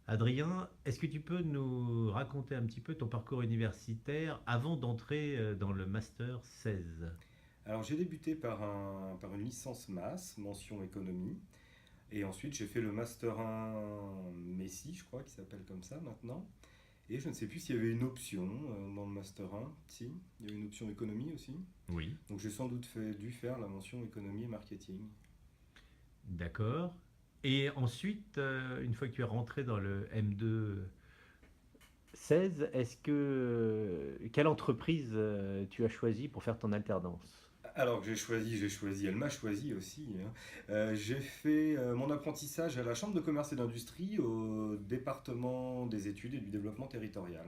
Adrien, est-ce que tu peux nous raconter un petit peu ton parcours universitaire avant d'entrer dans le Master 16? Alors j'ai débuté par une licence maths, mention économie, et ensuite j'ai fait le master 1 Messi, je crois, qui s'appelle comme ça maintenant. Et je ne sais plus s'il y avait une option dans le master 1, si, il y avait une option économie aussi. Oui. Donc j'ai sans doute dû faire la mention économie et marketing. D'accord. Et ensuite, une fois que tu es rentré dans le M2 16, quelle entreprise tu as choisi pour faire ton alternance? Alors que j'ai choisi, elle m'a choisi aussi, hein. J'ai fait mon apprentissage à la Chambre de commerce et d'industrie au département des études et du développement territorial.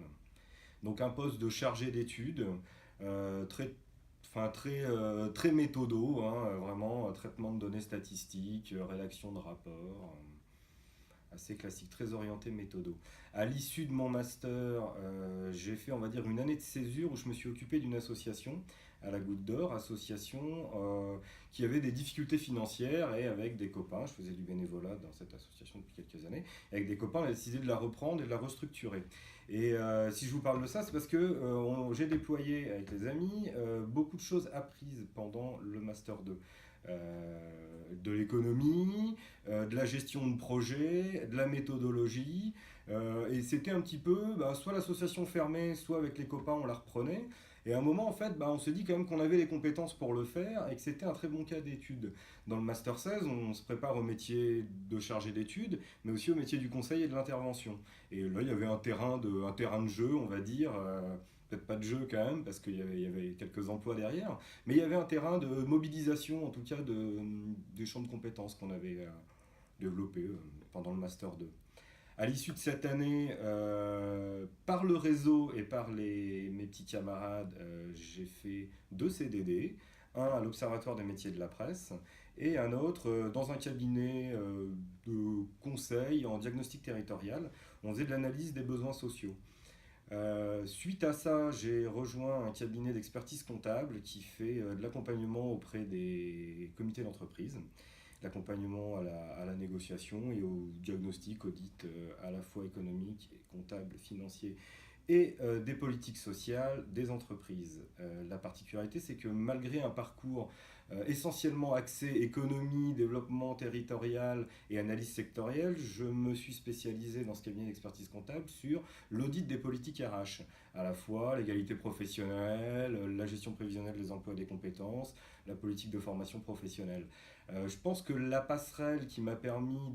Donc un poste de chargé d'études, très, enfin, très méthodo, hein, vraiment traitement de données statistiques, rédaction de rapports, assez classique, très orienté méthodo. À l'issue de mon master, j'ai fait, on va dire, une année de césure où je me suis occupé d'une association à la Goutte d'Or, association qui avait des difficultés financières, et avec des copains, je faisais du bénévolat dans cette association depuis quelques années, et avec des copains, on a décidé de la reprendre et de la restructurer. Et si je vous parle de ça, c'est parce que j'ai déployé avec les amis beaucoup de choses apprises pendant le master 2. De l'économie, de la gestion de projet, de la méthodologie. Et c'était un petit peu, soit l'association fermée, soit avec les copains on la reprenait. Et à un moment, en fait, on se dit quand même qu'on avait les compétences pour le faire et que c'était un très bon cas d'étude. Dans le Master 16, on se prépare au métier de chargé d'études, mais aussi au métier du conseil et de l'intervention. Et là, il y avait un terrain de jeu, on va dire. Peut-être pas de jeu quand même, parce qu'il y avait quelques emplois derrière, mais il y avait un terrain de mobilisation, en tout cas, des champs de compétences qu'on avait développés pendant le Master 2. À l'issue de cette année, par le réseau et par mes petits camarades, j'ai fait 2 CDD, un à l'Observatoire des métiers de la presse et un autre dans un cabinet de conseil en diagnostic territorial. On faisait de l'analyse des besoins sociaux. Suite à ça, j'ai rejoint un cabinet d'expertise comptable qui fait de l'accompagnement auprès des comités d'entreprise, l'accompagnement à la négociation et au diagnostic, audit à la fois économique, et comptable, financier et des politiques sociales des entreprises. La particularité, c'est que malgré un parcours essentiellement axé économie, développement territorial et analyse sectorielle, je me suis spécialisé dans ce cabinet d'expertise comptable sur l'audit des politiques RH, à la fois l'égalité professionnelle, la gestion prévisionnelle des emplois et des compétences, la politique de formation professionnelle. Je pense que la passerelle qui m'a permis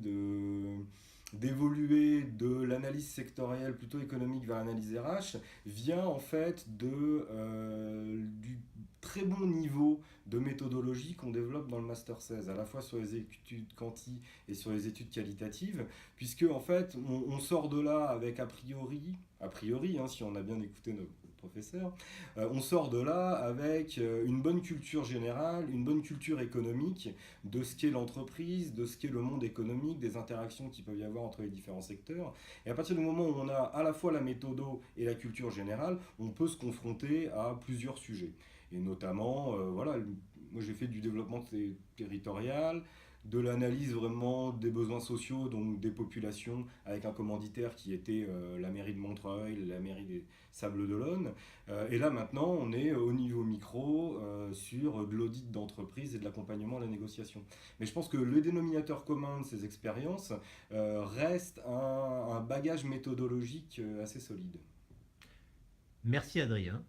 d'évoluer de l'analyse sectorielle plutôt économique vers l'analyse RH vient en fait du très bon niveau de méthodologie qu'on développe dans le Master 16, à la fois sur les études quanti et sur les études qualitatives, puisque en fait on sort de là avec a priori, hein, si on a bien écouté nos professeurs, on sort de là avec une bonne culture générale, une bonne culture économique de ce qu'est l'entreprise, de ce qu'est le monde économique, des interactions qu'il peut y avoir entre les différents secteurs. Et à partir du moment où on a à la fois la méthodo et la culture générale, on peut se confronter à plusieurs sujets. Et notamment, voilà, moi j'ai fait du développement territorial, de l'analyse vraiment des besoins sociaux, donc des populations, avec un commanditaire qui était la mairie de Montreuil, la mairie des Sables-d'Olonne. Et là maintenant, on est au niveau micro sur de l'audit d'entreprise et de l'accompagnement à la négociation. Mais je pense que le dénominateur commun de ces expériences reste un bagage méthodologique assez solide. Merci Adrien.